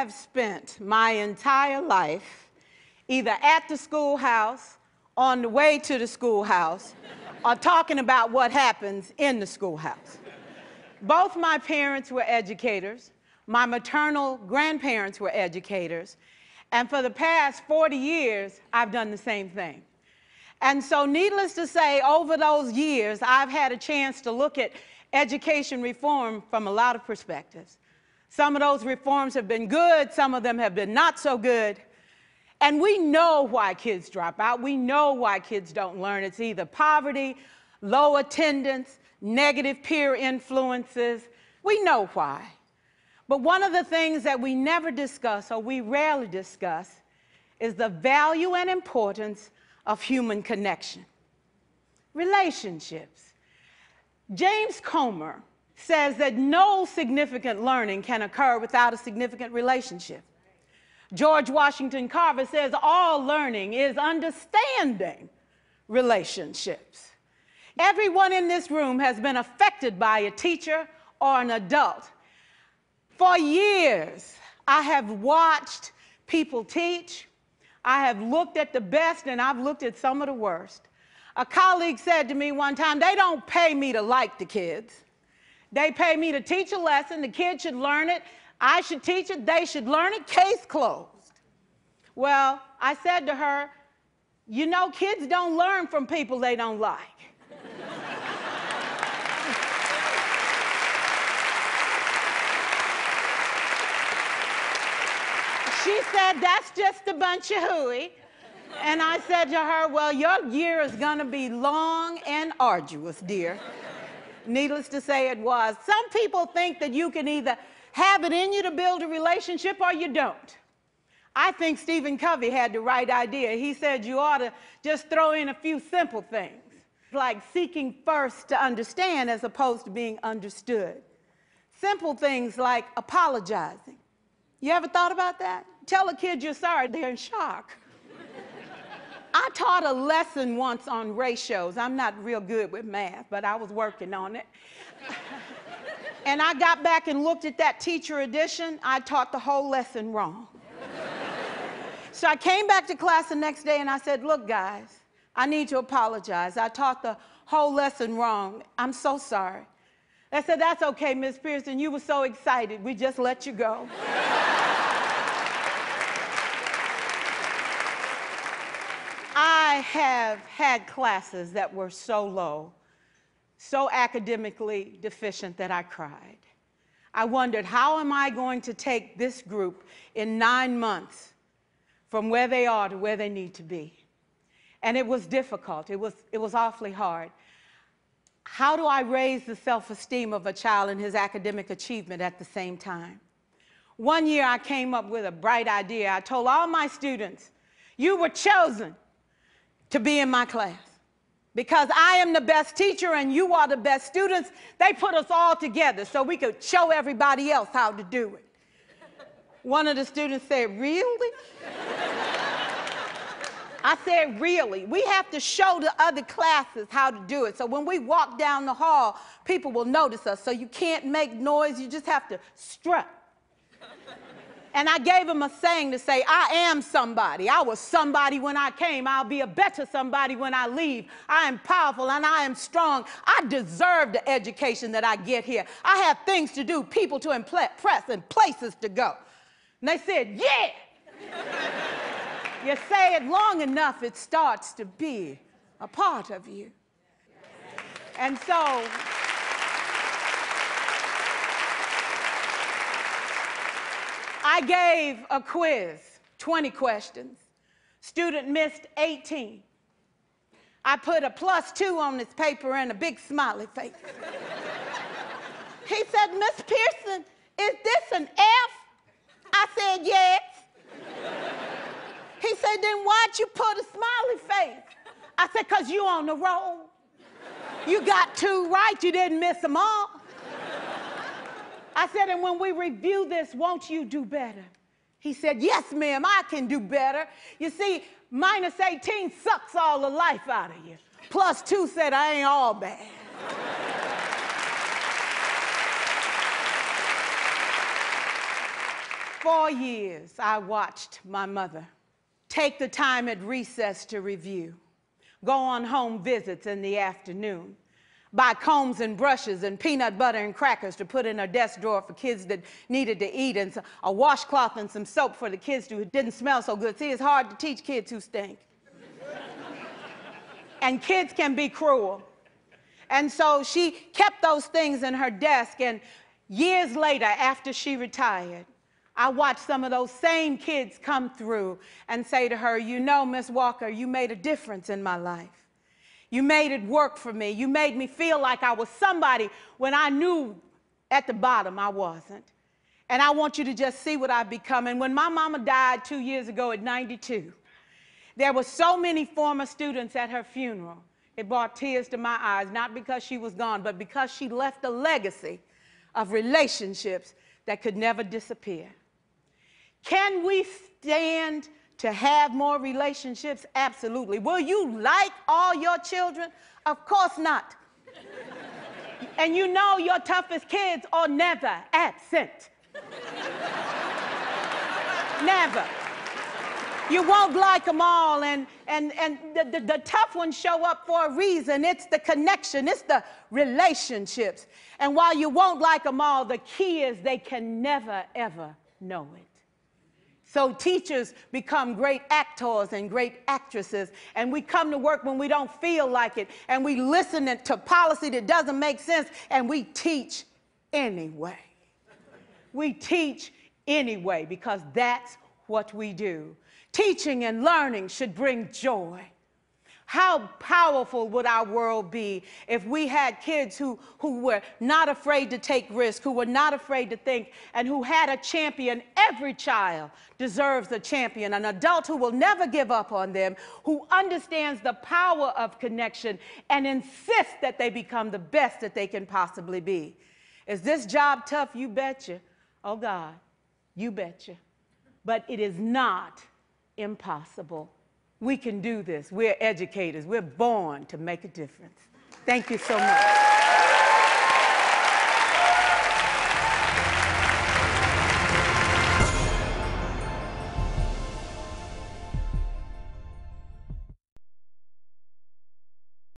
have spent my entire life either at the schoolhouse, on the way to the schoolhouse, or talking about what happens in the schoolhouse. Both my parents were educators. My maternal grandparents were educators. And for the past 40 years, I've done the same thing. And so needless to say, over those years, I've had a chance to look at education reform from a lot of perspectives. Some of those reforms have been good, some of them have been not so good. And we know why kids drop out. We know why kids don't learn. It's either poverty, low attendance, negative peer influences. We know why. But one of the things that we never discuss, or we rarely discuss, is the value and importance of human connection. Relationships. James Comer says that no significant learning can occur without a significant relationship. George Washington Carver says all learning is understanding relationships. Everyone in this room has been affected by a teacher or an adult. For years, I have watched people teach. I have looked at the best and I've looked at some of the worst. A colleague said to me one time, they don't pay me to like the kids. They pay me to teach a lesson. The kids should learn it. I should teach it. They should learn it. Case closed. Well, I said to her, you know, kids don't learn from people they don't like. She said, that's just a bunch of hooey. And I said to her, well, your year is going to be long and arduous, dear. Needless to say, it was. Some people think that you can either have it in you to build a relationship or you don't. I think Stephen Covey had the right idea. He said you ought to just throw in a few simple things, like seeking first to understand as opposed to being understood. Simple things like apologizing. You ever thought about that? Tell a kid you're sorry, they're in shock. I taught a lesson once on ratios. I'm not real good with math, but I was working on it. And I got back and looked at that teacher edition. I taught the whole lesson wrong. So I came back to class the next day and I said, look, guys, I need to apologize. I taught the whole lesson wrong. I'm so sorry. They said, that's okay, Miss Pierson. You were so excited. We just let you go. I have had classes that were so low, so academically deficient that I cried. I wondered, how am I going to take this group in 9 months from where they are to where they need to be? And it was difficult. It was awfully hard. How do I raise the self-esteem of a child and his academic achievement at the same time? One year I came up with a bright idea. I told all my students, you were chosen to be in my class. Because I am the best teacher and you are the best students, they put us all together so we could show everybody else how to do it. One of the students said, really? I said, really? We have to show the other classes how to do it. So when we walk down the hall, people will notice us. So you can't make noise, you just have to strut. And I gave him a saying to say, I am somebody. I was somebody when I came. I'll be a better somebody when I leave. I am powerful and I am strong. I deserve the education that I get here. I have things to do, people to impress, and places to go. And they said, yeah. You say it long enough, it starts to be a part of you. And so, I gave a quiz, 20 questions. Student missed 18. I put a +2 on this paper and a big smiley face. He said, Miss Pierson, is this an F? I said, yes. He said, then why'd you put a smiley face? I said, because you on the roll. You got 2 right, you didn't miss them all. I said, and when we review this, won't you do better? He said, yes, ma'am, I can do better. You see, -18 sucks all the life out of you. +2 said, I ain't all bad. 4 years, I watched my mother take the time at recess to review, go on home visits in the afternoon, buy combs and brushes and peanut butter and crackers to put in her desk drawer for kids that needed to eat, and a washcloth and some soap for the kids who didn't smell so good. See, it's hard to teach kids who stink. And kids can be cruel. And so she kept those things in her desk, and years later, after she retired, I watched some of those same kids come through and say to her, you know, Miss Walker, you made a difference in my life. You made it work for me. You made me feel like I was somebody when I knew at the bottom I wasn't. And I want you to just see what I've become. And when my mama died 2 years ago at 92, there were so many former students at her funeral. It brought tears to my eyes, not because she was gone, but because she left a legacy of relationships that could never disappear. Can we stand to have more relationships? Absolutely. Will you like all your children? Of course not. And you know your toughest kids are never absent. Never. You won't like them all, and the tough ones show up for a reason. It's the connection, it's the relationships. And while you won't like them all, the key is they can never, ever know it. So teachers become great actors and great actresses, and we come to work when we don't feel like it, and we listen to policy that doesn't make sense, and we teach anyway. We teach anyway because that's what we do. Teaching and learning should bring joy. How powerful would our world be if we had kids who were not afraid to take risks, who were not afraid to think, and who had a champion? Every child deserves a champion, an adult who will never give up on them, who understands the power of connection and insists that they become the best that they can possibly be. Is this job tough? You betcha. Oh God, you betcha. But it is not impossible. We can do this. We're educators. We're born to make a difference. Thank you so much.